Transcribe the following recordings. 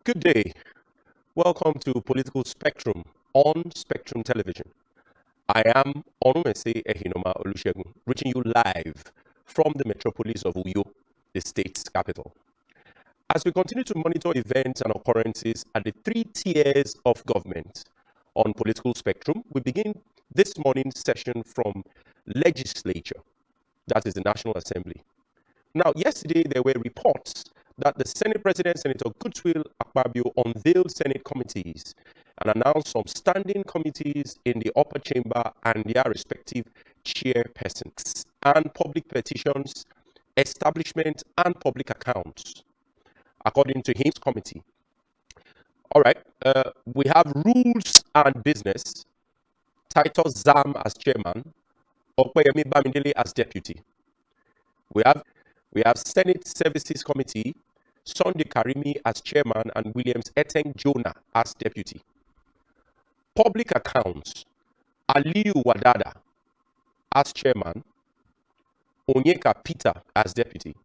Good day. Welcome to Political Spectrum on Spectrum Television. I am Onumese Ehinoma Olusegun, reaching you live from the metropolis of Uyo, the state's capital. As we continue to monitor events and occurrences at the three tiers of government on Political Spectrum, we begin this morning's session from legislature, that is the National Assembly. Now, yesterday there were reports that the Senate President, Senator Godswill Akpabio, unveiled Senate committees and announced some standing committees in the upper chamber and their respective chairpersons, and public petitions, establishment, and public accounts, according to his committee. All right, we have rules and business, Titus Zam as chairman, Okweyemi Bamidele as deputy. We have Senate Services Committee, Sunday Karimi as chairman and Williams Eteng Jonah as deputy. Public Accounts, Aliyu Wadada as chairman, Onyeka Peter as deputy.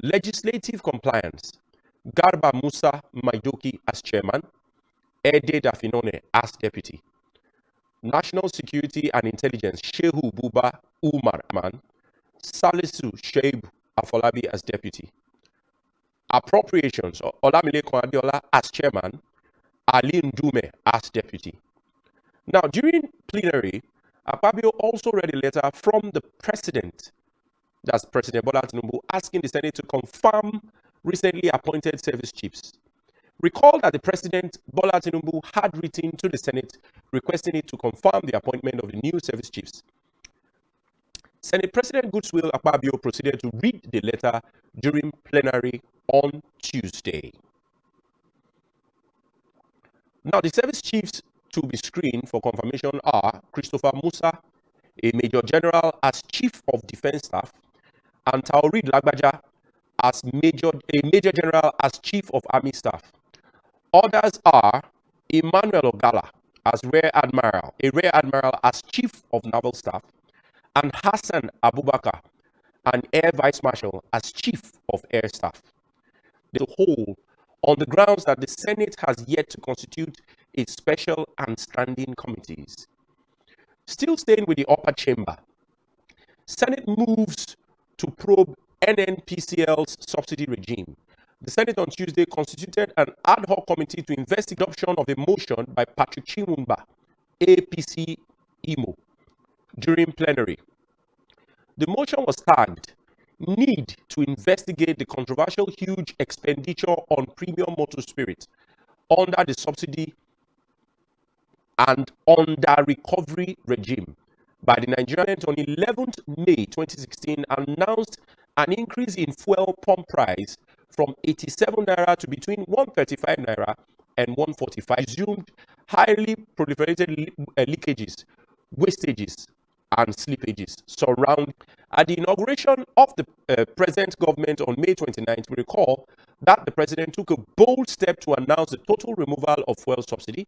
Legislative Compliance, Garba Musa Maidoki as chairman, Ede Dafinone as deputy. National Security and Intelligence, Shehu Buba Umar Man, Salisu Shaibu Afolabi as deputy. Appropriations, Olamilekun Adeola as chairman, Ali Ndume as deputy. Now, during plenary, Akpabio also read a letter from the president, that's President Bola Tinubu, asking the Senate to confirm recently appointed service chiefs. Recall that the President Bola Tinubu had written to the Senate requesting it to confirm the appointment of the new service chiefs. Senate President Godswill Akpabio proceeded to read the letter during plenary on Tuesday. Now, the service chiefs to be screened for confirmation are Christopher Musa, a Major General as Chief of Defense Staff, and Taoreed Lagbaja as a Major General as Chief of Army Staff. Others are Emmanuel Ogala as Rear Admiral, a Rear Admiral as Chief of Naval Staff, and Hassan Abubakar, an Air Vice Marshal, as Chief of Air Staff. The whole, on the grounds that the Senate has yet to constitute its special and standing committees. Still staying with the upper chamber, Senate moves to probe NNPCL's subsidy regime. The Senate on Tuesday constituted an ad hoc committee to investigate the adoption of a motion by Patrick Chimumba, APC Imo, during plenary. The motion was tagged "Need to investigate the controversial huge expenditure on premium motor spirit under the subsidy and under recovery regime" by the Nigerian on 11th May 2016 announced an increase in fuel pump price from 87 naira to between 135 naira and 145. Resumed highly proliferated leakages, wastages, and slippages surround. At the inauguration of the present government on May 29th, we recall that the president took a bold step to announce the total removal of fuel subsidy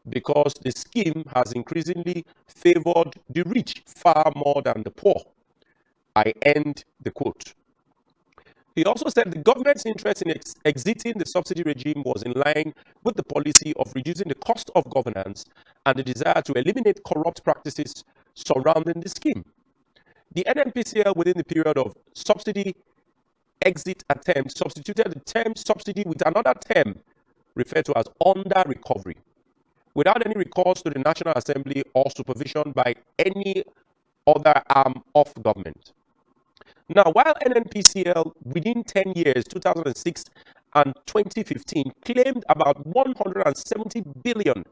because the scheme has increasingly favored the rich far more than the poor. I end the quote. He also said the government's interest in exiting the subsidy regime was in line with the policy of reducing the cost of governance and the desire to eliminate corrupt practices surrounding the scheme. The NNPCL, within the period of subsidy exit attempt, substituted the term subsidy with another term referred to as under recovery, without any recourse to the National Assembly or supervision by any other arm of government. Now, while NNPCL within 10 years, 2006 and 2015, claimed about 170 billion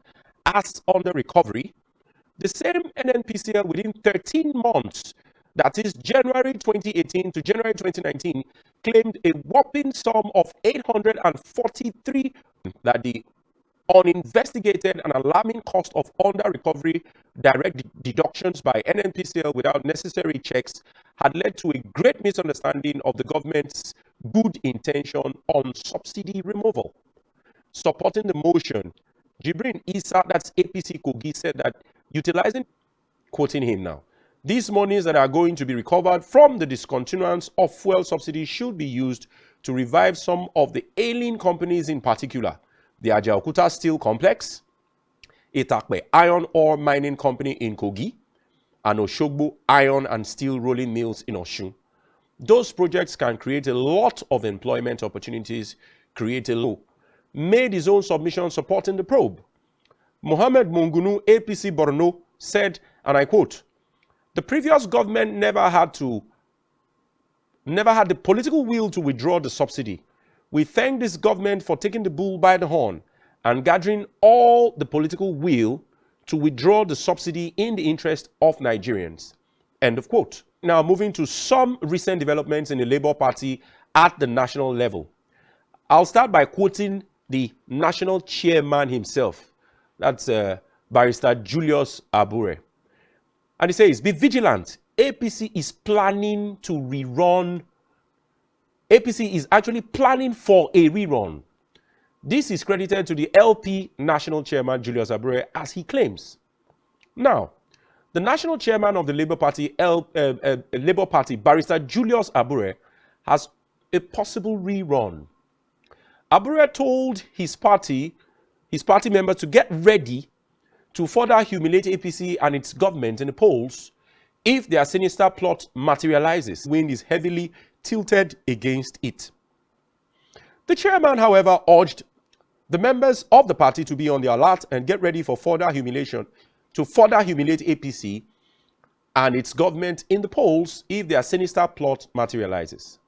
as under recovery, the same NNPCL within 13 months, that is January 2018 to January 2019, claimed a whopping sum of 843 that the uninvestigated and alarming cost of under recovery direct deductions by NNPCL without necessary checks had led to a great misunderstanding of the government's good intention on subsidy removal. Supporting the motion, Jibrin Issa, that's APC Kogi, said that utilizing, quoting him now, "These monies that are going to be recovered from the discontinuance of fuel subsidy should be used to revive some of the ailing companies, in particular the Ajaokuta Steel Complex, Itakpe Iron Ore Mining Company in Kogi, and Oshogbo Iron and Steel Rolling Mills in Osun. Those projects can create a lot of employment opportunities, made his own submission supporting the probe. Mohammed Mungunu, APC Borno, said, and I quote, "The previous government never had the political will to withdraw the subsidy. We thank this government for taking the bull by the horn and gathering all the political will to withdraw the subsidy in the interest of Nigerians." End of quote. Now, moving to some recent developments in the Labour Party at the national level. I'll start by quoting the national chairman himself. That's Barrister Julius Abure. And he says, "Be vigilant. APC is planning to rerun. APC is actually planning for a rerun." This is credited to the LP national chairman Julius Abure, as he claims. Now, the national chairman of the Labour Party, Barrister Julius Abure, has a possible rerun. Abure told his party members to get ready to further humiliate APC and its government in the polls if their sinister plot materializes. Wind is heavily tilted against it. The chairman, however, urged the members of the party to be on the alert and get ready for further humiliation, to further humiliate APC and its government in the polls if their sinister plot materializes.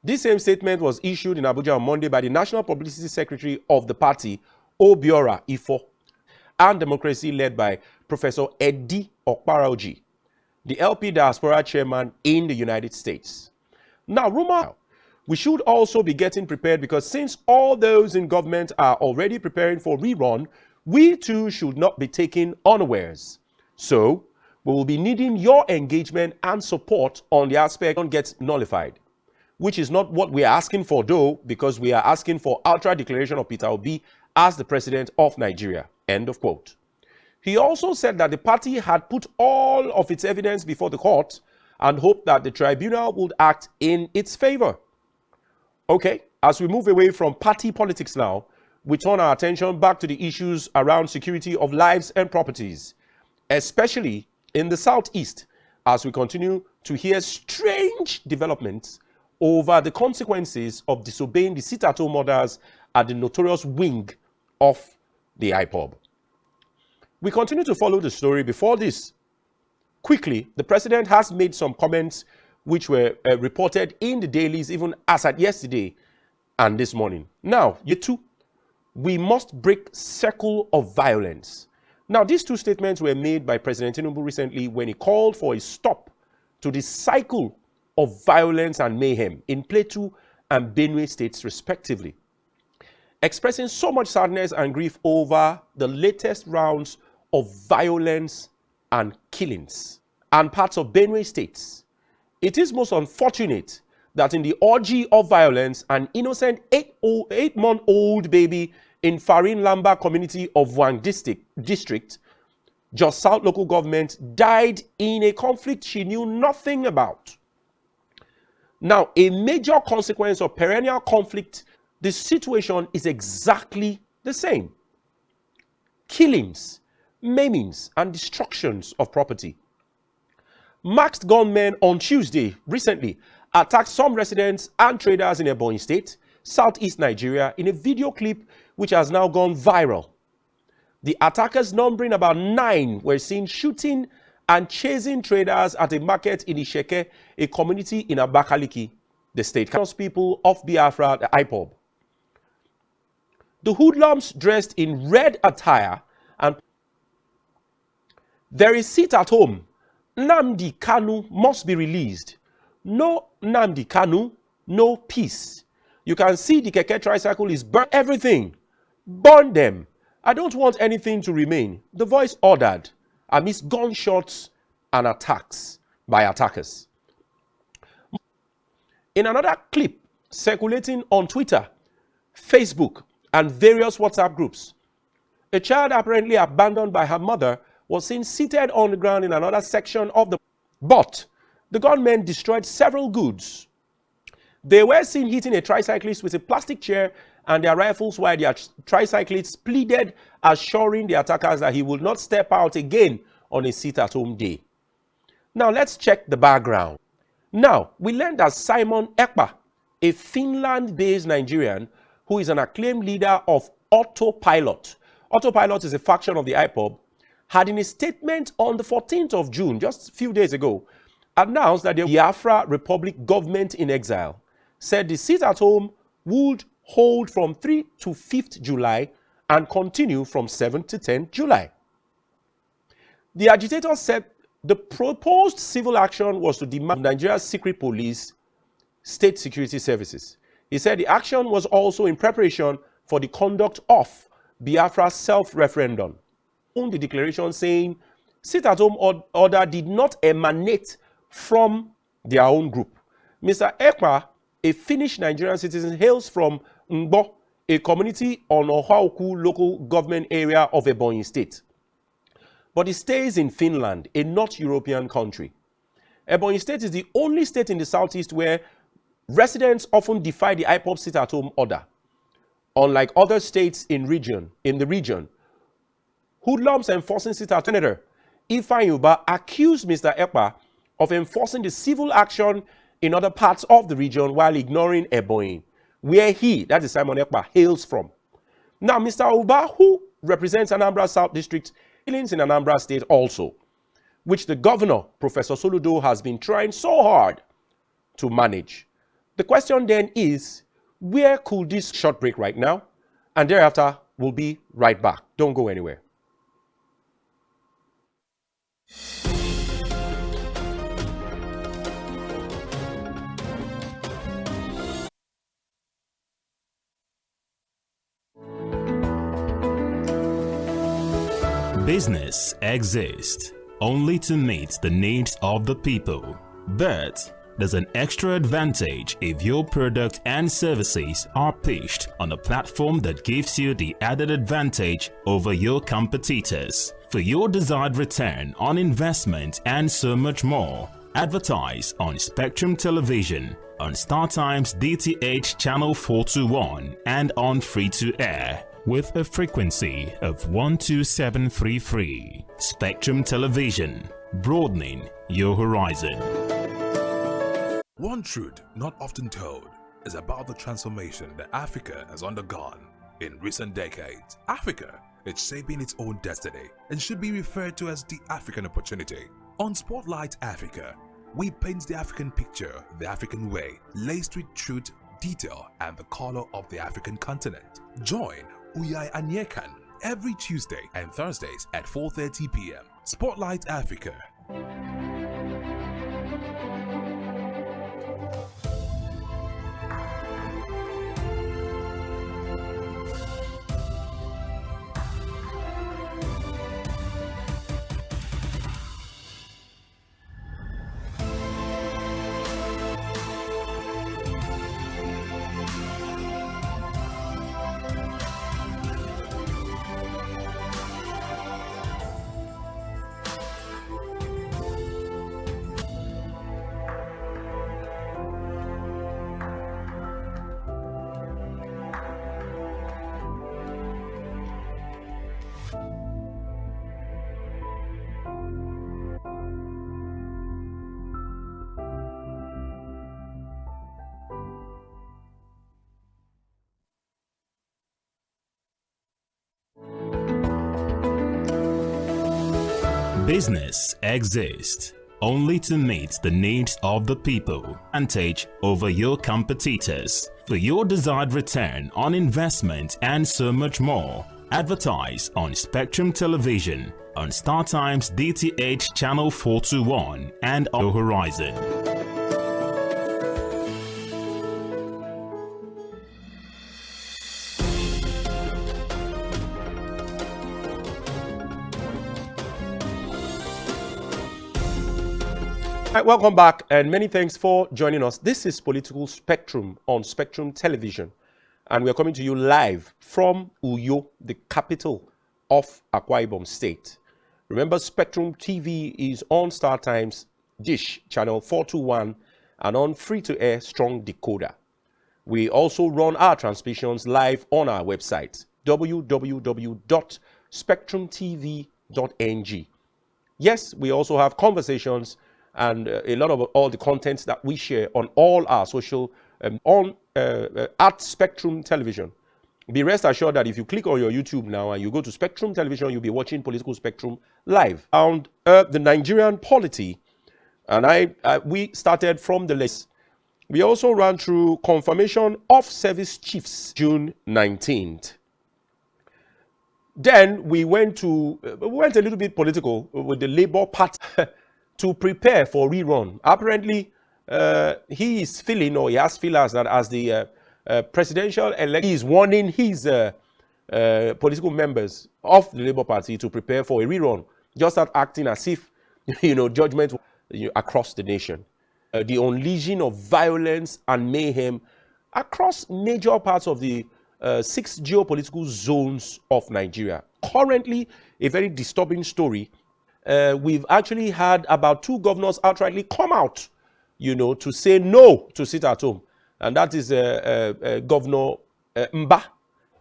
This same statement was issued in Abuja on Monday by the National Publicity Secretary of the party, Obiora Ifo, and Democracy, led by Professor Eddie Okparaoji, the LP diaspora chairman in the United States. Now, we should also be getting prepared, because since all those in government are already preparing for rerun, we too should not be taken unawares. So, we will be needing your engagement and support on the aspect that gets nullified, which is not what we are asking for, though, because we are asking for outright declaration of Peter Obi as the president of Nigeria. End of quote. He also said that the party had put all of its evidence before the court and hoped that the tribunal would act in its favor. Okay, as we move away from party politics now, we turn our attention back to the issues around security of lives and properties, especially in the southeast, as we continue to hear strange developments over the consequences of disobeying the sit-at-home orders at the notorious wing of the IPOB. We continue to follow the story. Before this, quickly, the president has made some comments which were reported in the dailies even as at yesterday and this morning. Now, year two, we must break circle of violence. Now, these two statements were made by President Tinubu recently when he called for a stop to the cycle of violence and mayhem in Plateau and Benue states, respectively, expressing so much sadness and grief over the latest rounds of violence and killings and parts of Benue states. It is most unfortunate that in the orgy of violence, an innocent 8-month-old baby in Farin Lamba community of Wang district, Jos South local government, died in a conflict she knew nothing about. Now, a major consequence of perennial conflict, the situation is exactly the same. Killings, maimings, and destructions of property. Masked gunmen on Tuesday recently attacked some residents and traders in Ebonyi State, southeast Nigeria, in a video clip which has now gone viral. The attackers, numbering about 9, were seen shooting and chasing traders at a market in Isheke, a community in Abakaliki, the state people of Biafra, the IPOB. The hoodlums, dressed in red attire, and there is sit at home. Nnamdi Kanu must be released. No Nnamdi Kanu, no peace. You can see the keke tricycle is burn everything. Burn them. I don't want anything to remain. The voice ordered amidst gunshots and attacks by attackers. In another clip circulating on Twitter, Facebook, and various WhatsApp groups, a child apparently abandoned by her mother was seen seated on the ground in another section of the... But the gunmen destroyed several goods. They were seen hitting a tricyclist with a plastic chair and their rifles while their tricyclists pleaded, assuring the attackers that he would not step out again on a sit-at-home day. Now, let's check the background. Now, we learned that Simon Ekpa, a Finland-based Nigerian who is an acclaimed leader of Autopilot. Autopilot is a faction of the IPOB, had in a statement on the 14th of June, just a few days ago, announced that the Biafra Republic government in exile said the sit-at-home would hold from 3 to 5th July and continue from 7th to 10th July. The agitator said the proposed civil action was to demand Nigeria's secret police, state security services. He said the action was also in preparation for the conduct of Biafra's self-referendum. The declaration saying sit-at-home order did not emanate from their own group. Mr. Ekpa, a Finnish Nigerian citizen, hails from Ngbo, a community on Ohaoku local government area of Ebonyi State. But he stays in Finland, a North European country. Ebonyi State is the only state in the southeast where residents often defy the IPOB sit-at-home order. Unlike other states in the region, hoodlums enforcing sit-at-home. Senator Ifeanyi Uba accused Mr. Ekpa of enforcing the civil action in other parts of the region while ignoring Ebonyi, where he, that is Simon Ekpa, hails from. Now, Mr. Uba, who represents Anambra South District, killings in Anambra State also, which the governor, Professor Soludo, has been trying so hard to manage. The question then is, where could this short break right now? And thereafter, we'll be right back. Don't go anywhere. Business exists only to meet the needs of the people, but there's an extra advantage if your product and services are pitched on a platform that gives you the added advantage over your competitors. For your desired return on investment and so much more, advertise on Spectrum Television, on StarTimes DTH Channel 421 and on free-to-air with a frequency of 12733. Spectrum Television, broadening your horizon. One truth not often told is about the transformation that Africa has undergone in recent decades. Africa is shaping its own destiny and should be referred to as the African opportunity. On Spotlight Africa, we paint the African picture the African way, laced with truth, detail, and the color of the African continent. Join Uyai Anyekan every Tuesday and Thursdays at 4:30 p.m. Spotlight Africa. Business exists only to meet the needs of the people, advantage over your competitors. For your desired return on investment and so much more, advertise on Spectrum Television, on StarTimes DTH Channel 421 and on Horizon. Right, welcome back and many thanks for joining us. This is Political Spectrum on Spectrum Television, and we are coming to you live from Uyo, the capital of Akwa Ibom State. Remember, Spectrum TV is on StarTimes DTH Channel 421 and on free-to-air Strong Decoder. We also run our transmissions live on our website, www.spectrumtv.ng. Yes, we also have conversations and a lot of all the contents that we share on all our social, at Spectrum Television. Be rest assured that if you click on your YouTube now and you go to Spectrum Television, you'll be watching Political Spectrum live. And the Nigerian polity, and we started from the list. We also ran through confirmation of service chiefs June 19th. Then we went a little bit political with the Labour Party to prepare for rerun. Apparently, he is feeling, or he has feelers that as the presidential election, he is warning his political members of the Labour Party to prepare for a rerun. Just start acting as if, judgment across the nation. The unleashing of violence and mayhem across major parts of the 6 geopolitical zones of Nigeria. Currently, a very disturbing story. We've actually had about 2 governors outrightly come out, to say no to sit at home. And that is Governor Mba,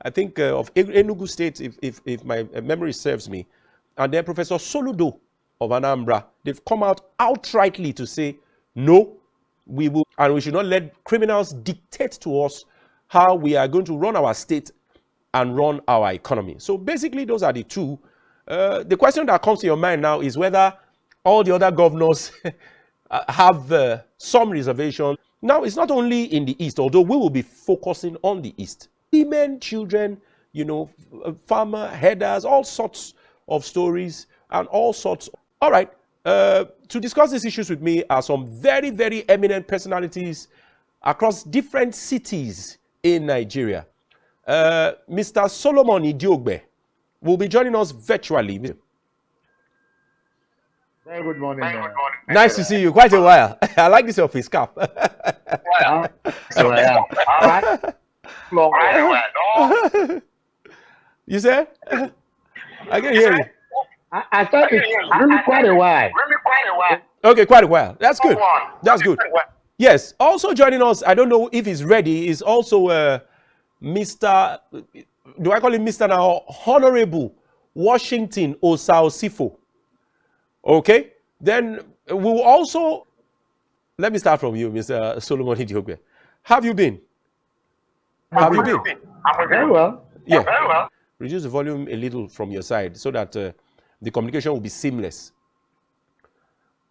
I think, of Enugu State, if my memory serves me. And then Professor Soludo of Anambra. They've come out outrightly to say, no, we should not let criminals dictate to us how we are going to run our state and run our economy. So basically, those are the 2. The question that comes to your mind now is whether all the other governors have some reservation. Now, it's not only in the East, although we will be focusing on the East. Women, children, farmer, headers, all sorts of stories and all sorts. All right. To discuss these issues with me are some very, very eminent personalities across different cities in Nigeria. Mr. Solomon Idiogbe will be joining us virtually. Very good morning. Nice to see you. Quite a while. I like this office cap. You say? I can hear you. I thought it's really quite a while. Okay, quite a while. That's good. That's good. Yes. Also joining us, I don't know if he's ready, is also Mr. Do I call him Mr. now? Honorable Washington Osaosifo. Okay. Then we'll also, let me start from you, Mr. Solomon Idiogbe. Have you been? Have you been? Very well. Yeah. Very well. Reduce the volume a little from your side so that the communication will be seamless.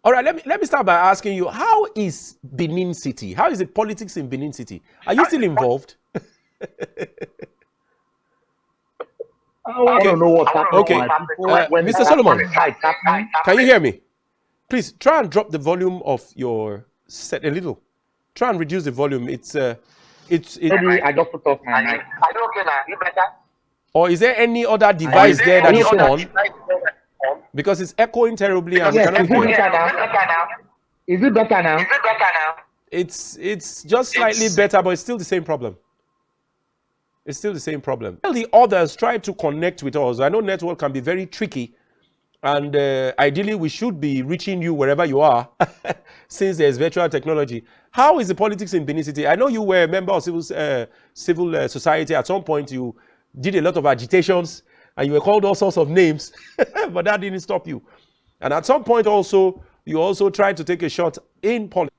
All right, let me start by asking you, how is Benin City? How is the politics in Benin City? Are you still involved? I don't know what's happening. Okay. Mr. Solomon, can you hear me? Please try and drop the volume of your set a little. Try and reduce the volume. It's Maybe I just put off my mic. Or is there any other device there that is on? Because it's echoing terribly and we cannot hear. Is it better now? It's just slightly better, but it's still the same problem. It's still the same problem. The others try to connect with us. I know network can be very tricky, and ideally we should be reaching you wherever you are, since there's virtual technology. How is the politics in Benin City? I know you were a member of civil society. At some point, you did a lot of agitations, and you were called all sorts of names, but that didn't stop you. And at some point also, you also tried to take a shot in politics.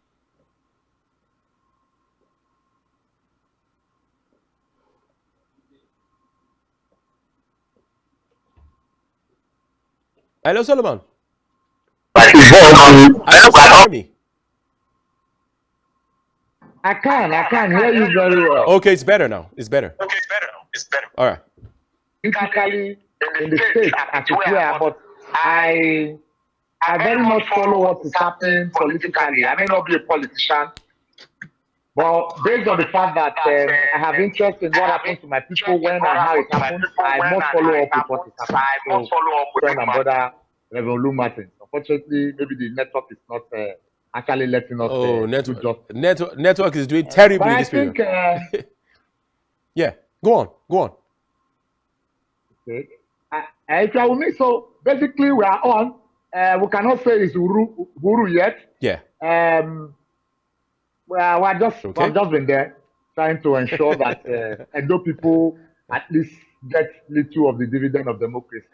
Hello, Solomon. Me. I can hear you very well. Okay, it's better now. It's better. All right. Physically in the States as it were, but I very much follow what is happening politically. I may not be a politician, but based on the fact that I have interest in what happens to my people when and how it happens, I must follow up with what is happening. So, friend and brother, Reverend Lou Martin. Unfortunately, maybe the network is not actually letting us. Oh, network is doing terribly in this period. Yeah, go on. Okay. If you are with me, so basically we are on. We cannot say it's Uru yet. Yeah. Well, Okay. I've just been there trying to ensure that Edo people at least get little of the dividend of democracy.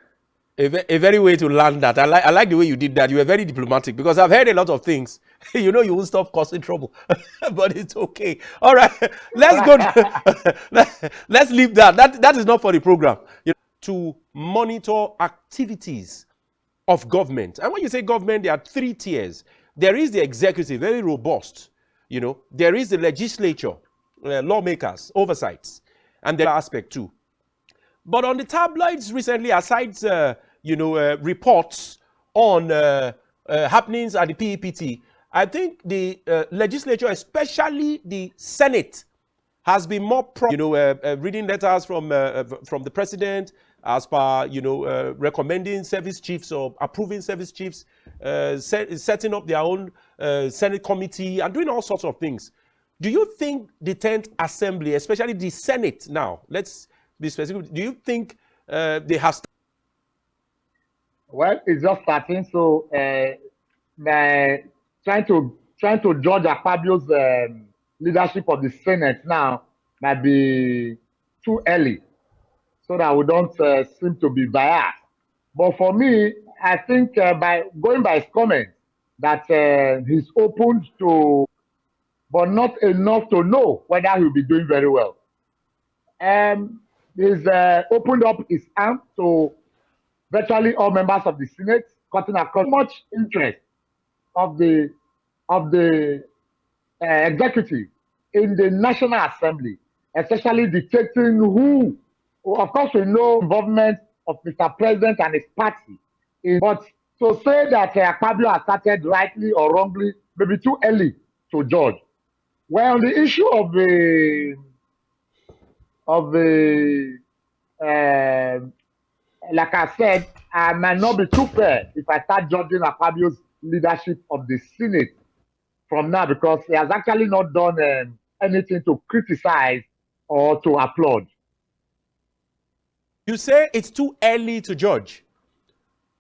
A very way to land that. I like the way you did that. You were very diplomatic because I've heard a lot of things. You know, you won't stop causing trouble, but it's okay. All right, let's go. Let's leave that. That is not for the program. You know, to monitor activities of government. And when you say government, there are three tiers. There is the executive, very robust. You know, there is the legislature, lawmakers, oversights, and the aspect too. But on the tabloids recently, aside reports on happenings at the PEPT, I think the legislature, especially the Senate, has been more reading letters from the president as per recommending service chiefs or approving service chiefs, setting up their own Senate committee and doing all sorts of things. Do you think the 10th Assembly, especially the Senate now, let's be specific, do you think they have? Well, it's just starting, so trying to judge Akpabio's leadership of the Senate now might be too early, so that we don't seem to be biased. But for me, I think by going by his comments that he's open to, but not enough to know whether he'll be doing very well. He's opened up his arm to virtually all members of the Senate, cutting across much interest of the executive in the National Assembly, especially dictating who, of course, we know involvement of Mr. President and his party. But to say that Akpabio has started rightly or wrongly may be too early to judge. Well, on the issue of like I said, I might not be too fair if I start judging Akpabio's leadership of the Senate from now, because he has actually not done anything to criticize or to applaud. You say it's too early to judge,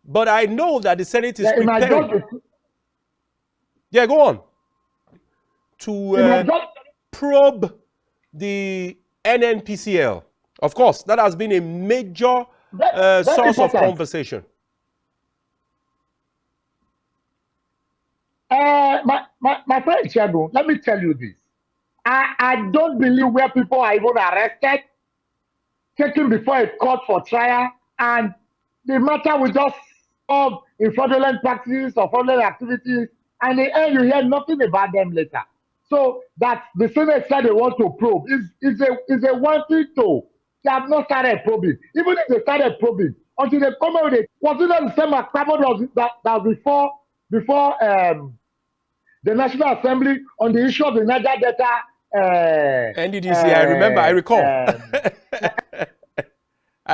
but I know that the Senate is preparing. Yeah, go on. To probe the NNPCL. Of course, that has been a major source of conversation. My friend Shagun, let me tell you this. I don't believe where people are even arrested, taken before a court for trial, and the matter will just solve in fraudulent practices or fraudulent activities, and in the end you hear nothing about them later. So that the Senate said they want to probe is a one thing to. They have not started probing. Even if they started probing, until they come out with it, was it not the same as that before the National Assembly on the issue of the Niger Delta? NDDC, I remember, I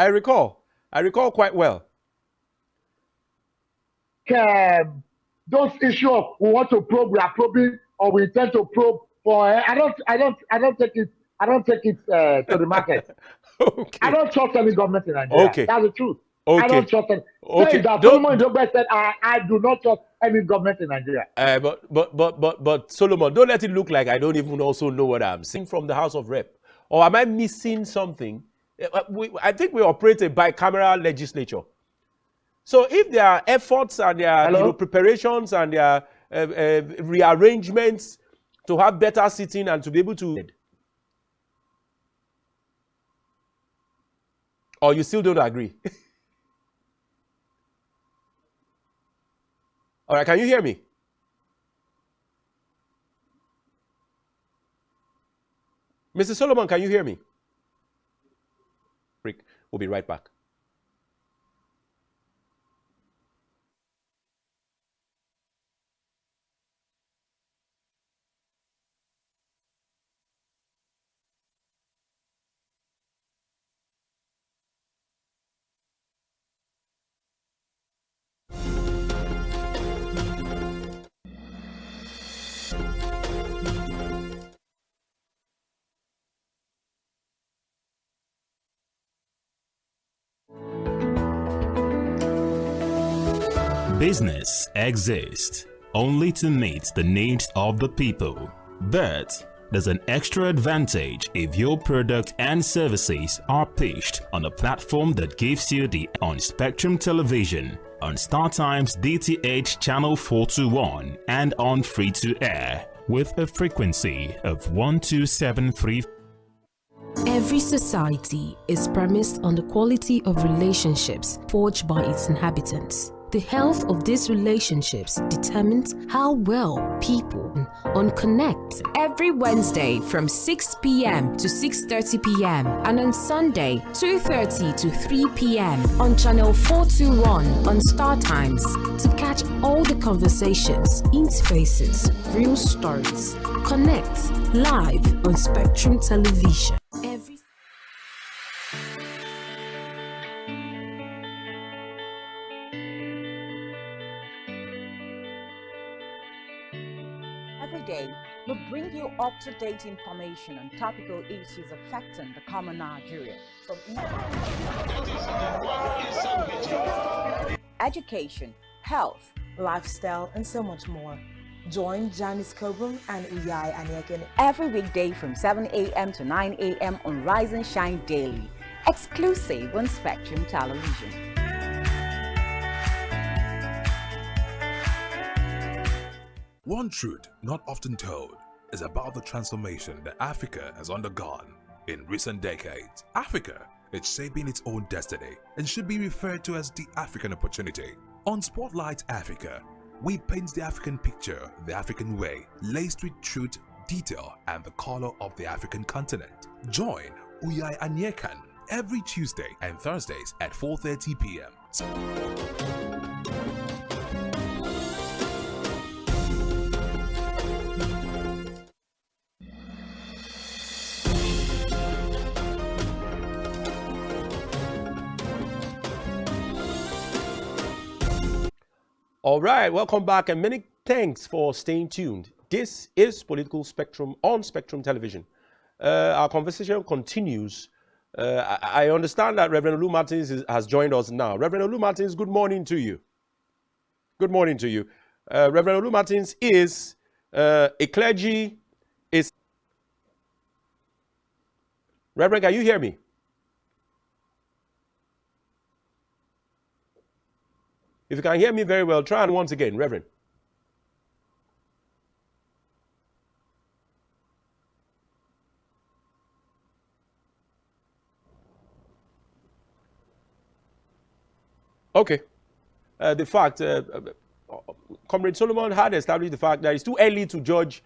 recall. I recall quite well. Those issues of we want to probe, we are probing, or we intend to probe for. I don't take it to the market. Okay. I don't trust any government in Nigeria. Okay. That's the truth. Okay. I don't trust any. Okay. That Solomon Idogbe said, I do not trust any government in Nigeria. But Solomon, don't let it look like I don't even also know what I'm saying from the House of Rep. Or am I missing something? I think we operate a bicameral legislature. So if there are efforts and there are preparations and there are rearrangements to have better sitting and to be able to... Or you still don't agree? All right, can you hear me? Mr. Solomon, can you hear me? We'll be right back. Business exists only to meet the needs of the people. But there's an extra advantage if your product and services are pitched on a platform that gives you the on Spectrum Television, on StarTime's DTH Channel 421, and on free-to-air with a frequency of 1273. Every society is premised on the quality of relationships forged by its inhabitants. The health of these relationships determines how well people connect. Every Wednesday from 6 p.m. to 6:30 p.m. and on Sunday 2:30 to 3 p.m. on Channel 421 on StarTimes to catch all the conversations, interfaces, real stories. Connect live on Spectrum Television. Every day, we bring you up-to-date information on topical issues affecting the common Nigerian, from education, health, lifestyle, and so much more. Join Janice Kobum and Uyai Anyeken every weekday from 7 a.m. to 9 a.m. on Rise and Shine Daily, exclusive on Spectrum Television. One truth not often told is about the transformation that Africa has undergone in recent decades. Africa is shaping its own destiny and should be referred to as the African opportunity. On Spotlight Africa, we paint the African picture the African way, laced with truth, detail, and the color of the African continent. Join Uyai Anyeken every Tuesday and Thursdays at 4:30 p.m. All right, welcome back and many thanks for staying tuned. This is Political Spectrum on Spectrum Television. Our conversation continues. I understand that Reverend Olu Martins has joined us now. Reverend Olu Martins, good morning to you. Good morning to you. Reverend Olu Martins is a clergy. Reverend, can you hear me? If you can hear me very well, try and once again, Reverend. Okay. The fact, Comrade Solomon had established the fact that it's too early to judge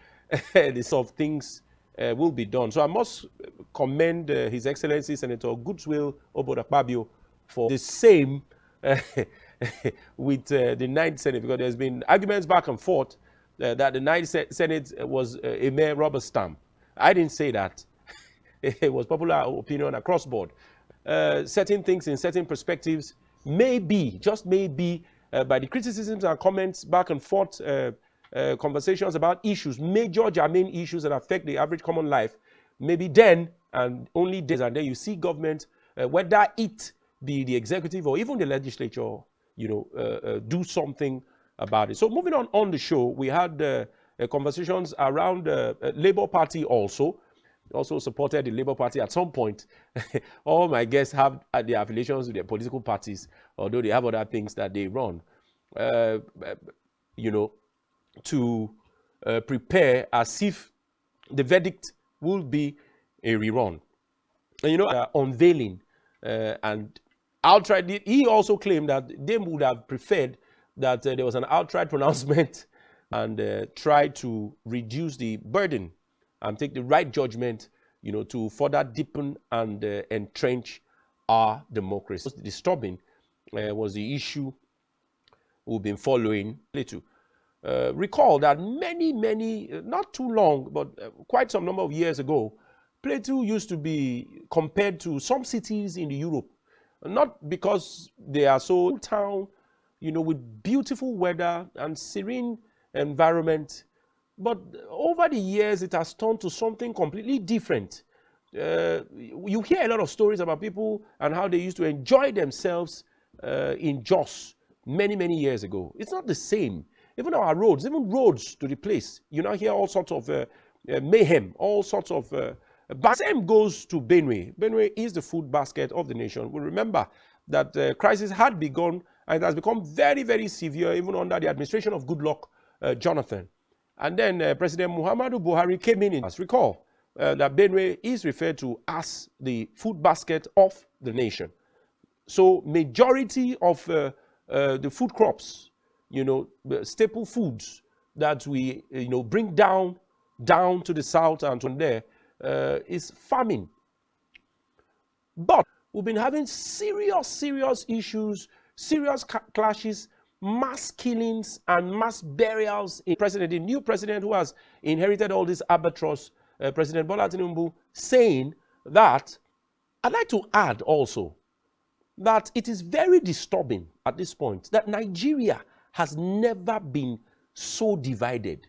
the sort of things will be done. So I must commend His Excellency Senator Goodswill Obodakpabio for the same with the Ninth Senate, because there's been arguments back and forth that the Ninth Senate was a mere rubber stamp. I didn't say that. It was popular opinion across board. Certain things in certain perspectives may be, just may be, by the criticisms and comments back and forth, conversations about issues, major germane issues that affect the average common life, maybe then and only then, and then you see government, whether it be the executive or even the legislature, do something about it. So moving on the show, we had conversations around Labour Party also supported the Labour Party at some point. All my guests have their affiliations with their political parties, although they have other things that they run, to prepare as if the verdict will be a rerun. And unveiling and outright, he also claimed that they would have preferred that there was an outright pronouncement and try to reduce the burden and take the right judgment, to further deepen and entrench our democracy. What's disturbing was the issue we've been following. Recall that many, not too long, but quite some number of years ago, Plateau used to be compared to some cities in Europe. Not because they are so town, with beautiful weather and serene environment, but over the years it has turned to something completely different. You hear a lot of stories about people and how they used to enjoy themselves in Jos many years ago. It's not the same. Even our roads, even roads to the place, you now hear all sorts of mayhem, all sorts of. But same goes to Benue. Benue is the food basket of the nation. We remember that the crisis had begun and it has become very, very severe even under the administration of Goodluck Jonathan. And then President Muhammadu Buhari came in. Recall that Benue is referred to as the food basket of the nation. So majority of the food crops, staple foods that we, bring down to the south and from there is famine. But we've been having serious issues, serious clashes, mass killings and mass burials in the new president who has inherited all this albatross, President Bola Tinubu, saying that, I'd like to add also, that it is very disturbing at this point that Nigeria has never been so divided.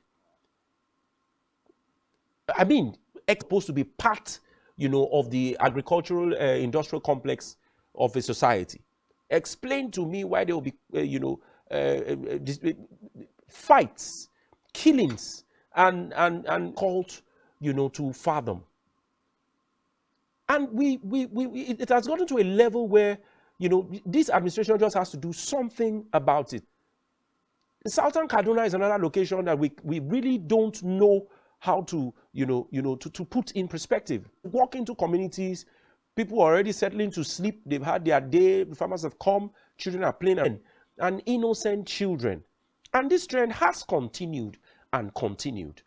I mean, it's supposed to be part, of the agricultural industrial complex of a society. Explain to me why there will be, fights, killings, and cult, to fathom. And it has gotten to a level where, this administration just has to do something about it. Southern Kaduna is another location that we really don't know how to, to put in perspective. Walk into communities, people are already settling to sleep. They've had their day. The farmers have come. Children are playing, and innocent children. And this trend has continued and continued.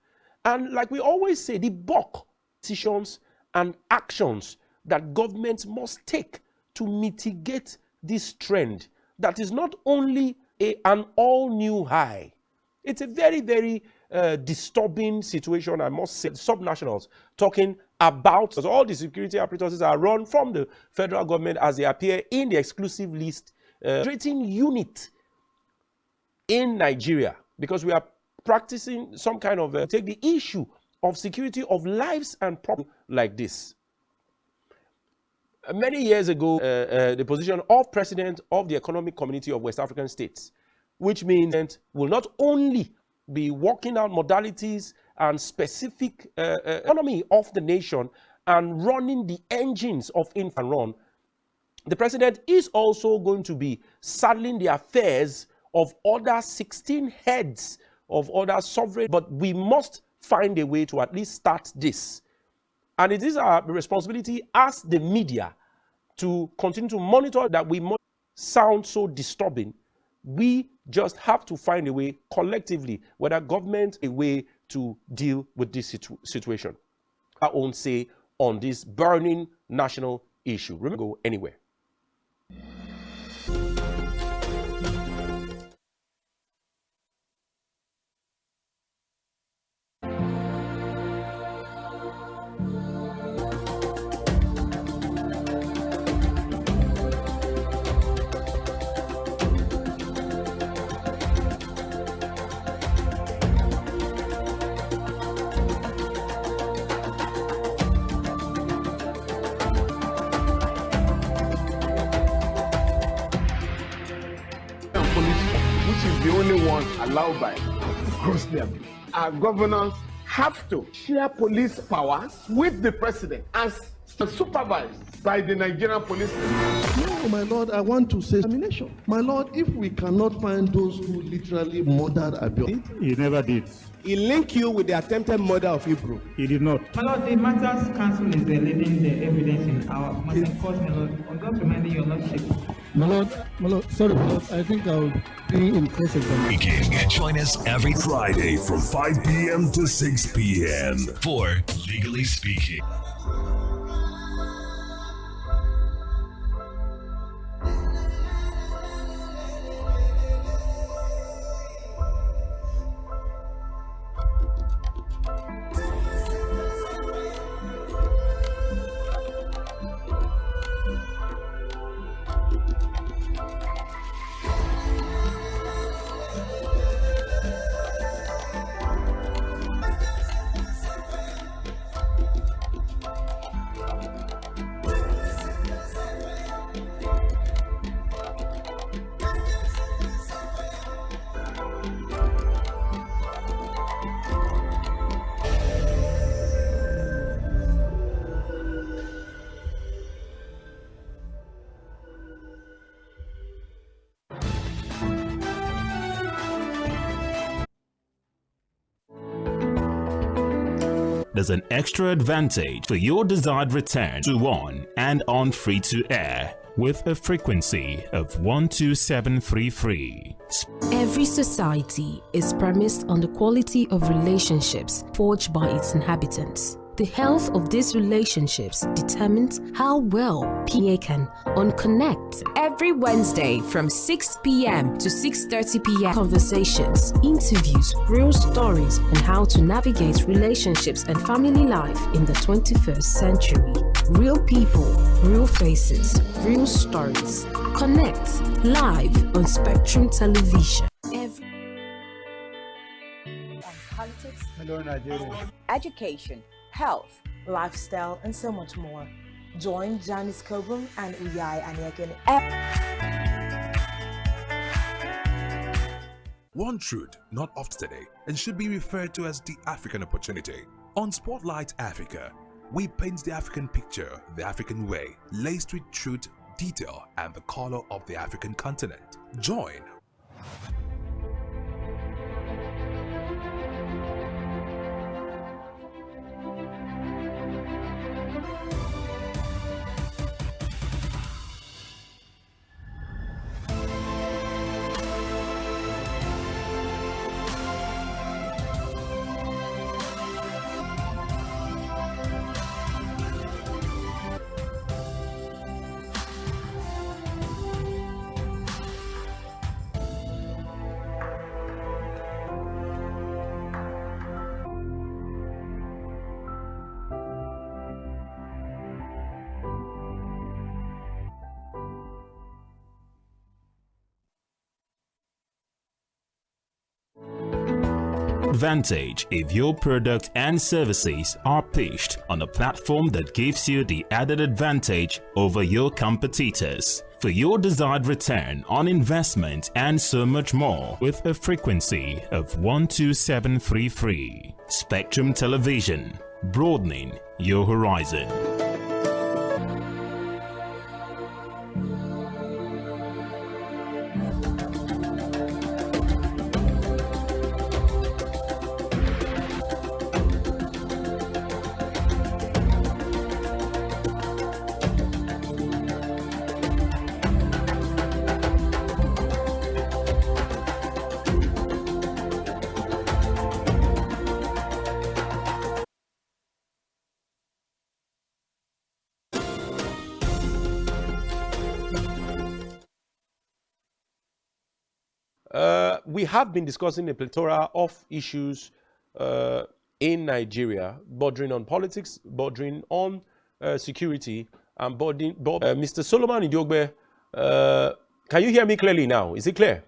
And like we always say, the bulk decisions and actions that governments must take to mitigate this trend that is not only an all-new high. It's a very, very disturbing situation, I must say. Subnationals talking about, because all the security apparatus are run from the federal government as they appear in the exclusive list rating unit in Nigeria, because we are practicing some kind of take the issue of security of lives and property like this. Many years ago, the position of president of the Economic Community of West African States, which means will not only be working out modalities and specific economy of the nation and running the engines of and run. The president is also going to be saddling the affairs of other 16 heads of other sovereign, but we must find a way to at least start this. And it is our responsibility as the media to continue to monitor that. We must sound so disturbing. We just have to find a way collectively, whether government, a way to deal with this situation. Our own say on this burning national issue. Remember, go anywhere. The only one allowed by grossly abuse. Our governors have to share police power with the president as supervised by the Nigerian police. No, my lord, I want to say termination. My lord, if we cannot find those who literally murdered Abiodun. He never did. He linked you with the attempted murder of Hebrew. He did not. My lord, the matters council is leading the evidence in our court, my lord. I'm just reminding your lordship. My lord, sorry, my lord, I think I'll be in case of them. Join us every Friday from 5 p.m. to 6 p.m. for Legally Speaking. there's an extra advantage for your desired return to on and on free to air with a frequency of 12733. Every society is premised on the quality of relationships forged by its inhabitants. The health of these relationships determines how well PA can connect. Every Wednesday from 6 p.m. to 6:30 p.m. Conversations, interviews, real stories, and how to navigate relationships and family life in the 21st century. Real people, real faces, real stories. Connect live on Spectrum Television. On politics, hello, Nigeria. Education, health, lifestyle, and so much more. Join Janice Kobum and Uyai Anyeken. One truth not often today and should be referred to as the African opportunity. On Spotlight Africa, we paint the African picture the African way, laced with truth, detail, and the color of the African continent. Join advantage if your product and services are pitched on a platform that gives you the added advantage over your competitors for your desired return on investment and so much more with a frequency of 12733. Spectrum Television, broadening your horizon. We have been discussing a plethora of issues in Nigeria, bordering on politics, bordering on security, and Mr. Solomon Idiogbe, can you hear me clearly now? Is it clear?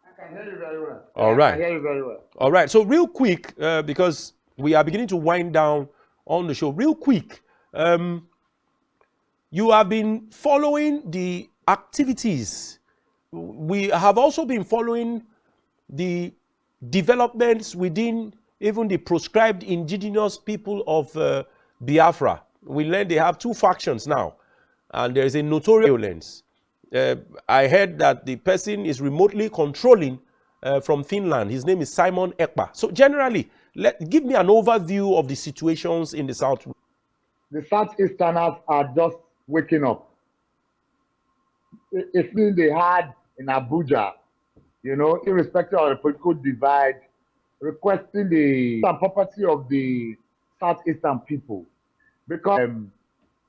I can hear you very well. All right. I can hear you very well. All right. So real quick, because we are beginning to wind down on the show, real quick, you have been following the activities. We have also been following the developments within even the proscribed indigenous people of Biafra. We learned they have two factions now, and there is a notorious violence. I heard that the person is remotely controlling from Finland. His name is Simon Ekpa. So generally, give me an overview of the situations in the South. The Southeasterners are just waking up. It's been they had in Abuja, you know, irrespective of the political divide, requesting the property of the Southeastern people because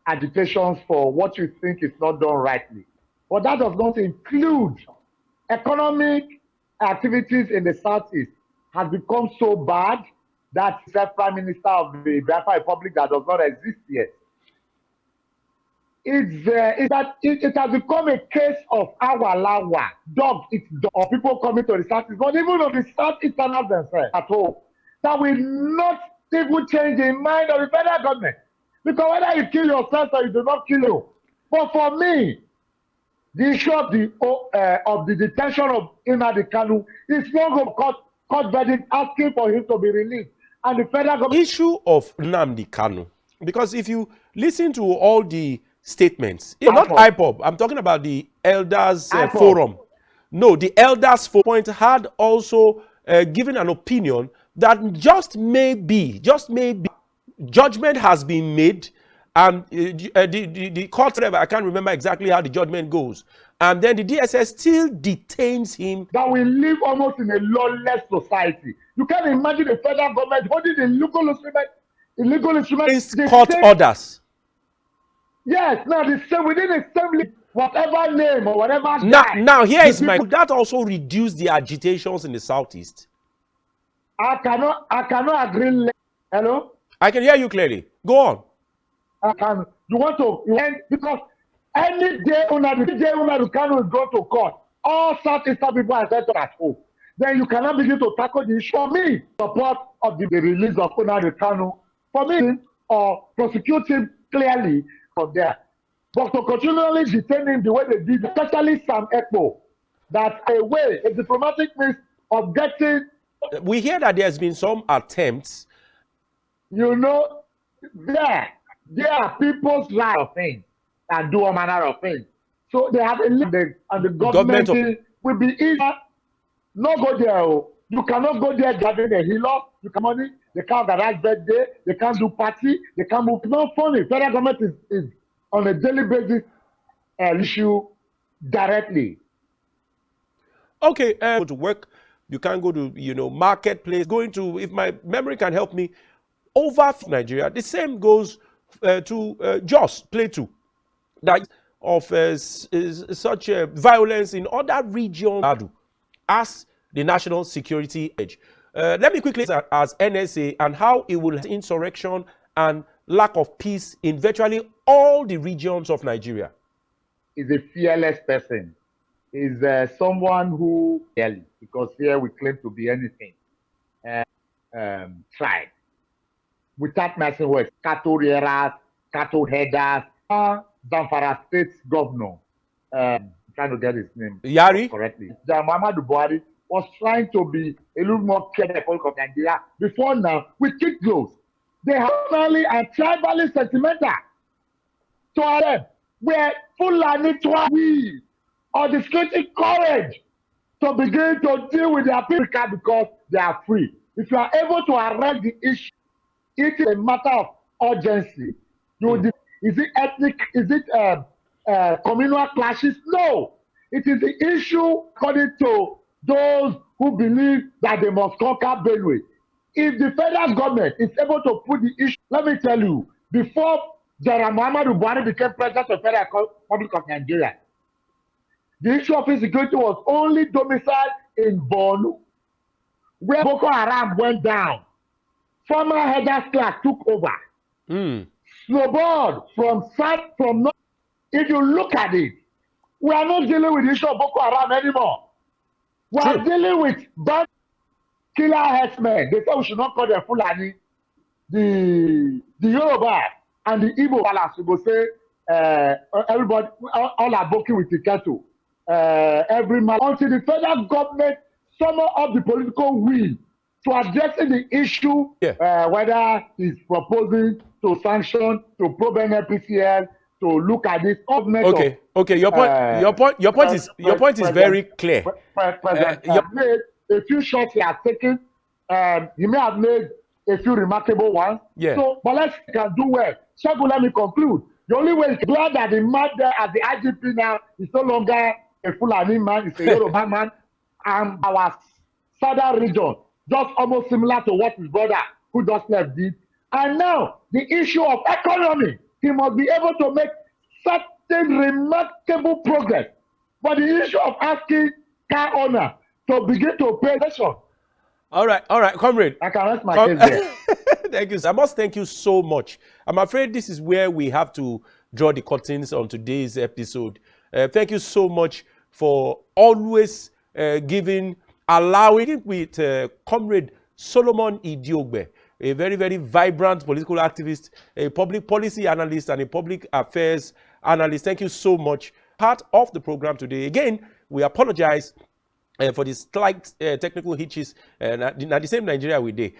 agitations for what you think is not done rightly. But that does not include economic activities in the Southeast has become so bad that the Prime Minister of the Biafra Republic that does not exist yet. It has become a case of awalawa, dog eats dog, or people coming to the Southeast, but even of the Southeasterners themselves at home, that will not even change the mind of the federal government. Because whether you kill yourself or you do not kill you. But for me, the issue of the detention of Nnamdi Kanu is long of court verdict asking for him to be released. And the federal government... Issue of Nnamdi Kanu, because if you listen to all the statements, not IPOB, I'm talking about the Elders Forum. No, the Elders Forum had also given an opinion that just maybe judgment has been made, and the court, I can't remember exactly how the judgment goes, and then the DSS still detains him. That we live almost in a lawless society. You can't imagine the federal government holding the illegal instruments. Court orders. Yes, now the same within the same whatever name or whatever. Now here is my. That also reduce the agitations in the southeast. I cannot agree. Hello. I can hear you clearly. Go on. Because any day you cannot go to court. All Southeastern people are settled at home. Then you cannot begin to tackle the issue. For me, support of the release of Nnamdi Kanu, for me, or prosecute him clearly from there. But to continually detain him the way they did, especially Sam Ekpo, that's a diplomatic means of getting. We hear that there's been some attempts. You know, there are people's right of things and do all manner of things. So they have a limit, and the government will be easier. Not go there. You cannot go there gathering a healer. You can money. They can't organize birthday. They can't do party. They can't move. Not funny. Federal government is on a daily basis issue directly. Okay, go to work. You can't go to marketplace. Going to, if my memory can help me, over Nigeria. The same goes to Jos Plateau. That of such violence in other regions as the national security edge. Let me quickly say as NSA and how it will insurrection and lack of peace in virtually all the regions of Nigeria. Is a fearless person. Is someone who because here we claim to be anything. Tried. Without messing with cattle rearers, cattle headers, Zamfara State Governor, I'm trying to get his name correctly. Muhammadu Buhari was trying to be a little more careful of Nigeria. Before now, we kick close. They are family and tribally sentimental. To them, we're Fulani to we or the security courage to begin to deal with their people because they are free. If you are able to arrest the issue, it is a matter of urgency. Is it ethnic? Is it communal clashes? No. It is the issue according to those who believe that they must conquer Benue. If the federal government is able to put the issue, let me tell you, before General Muhammadu Buhari became president of the Federal Republic of Nigeria, the issue of insecurity was only domiciled in Borno, where Boko Haram went down. Former headers class took over. Snowballed from north. If you look at it, we are not dealing with the issue of Boko Haram anymore. We are dealing with bad killer herdsmen. They say we should not call them Fulani. The Yoruba and the Igbo balance, we will say everybody, all are working with the cattle. Every month until the federal government summon up the political will to addressing the issue, whether it's proposing to sanction, to probe NPCL, to look at this government. Okay. Your point is very clear. President has made a few shots he has taken. He may have made a few remarkable ones. Yeah. So, but let's can do well. So let me conclude. The only way is glad that the man there at the IGP now is no longer a Fulani man, it's a Yoruba man, and our southern region, just almost similar to what his brother who just left did. And now, the issue of economy, he must be able to make certain remarkable progress. But the issue of asking car owner to begin to pay attention. All right, comrade. I can rest my case there. Thank you. I must thank you so much. I'm afraid this is where we have to draw the curtains on today's episode. Thank you so much for always allowing with Comrade Solomon Idiogbe, a very, very vibrant political activist, a public policy analyst, and a public affairs analyst. Thank you so much. Part of the program today. Again, we apologize for the slight technical hitches. Not the same Nigeria we did.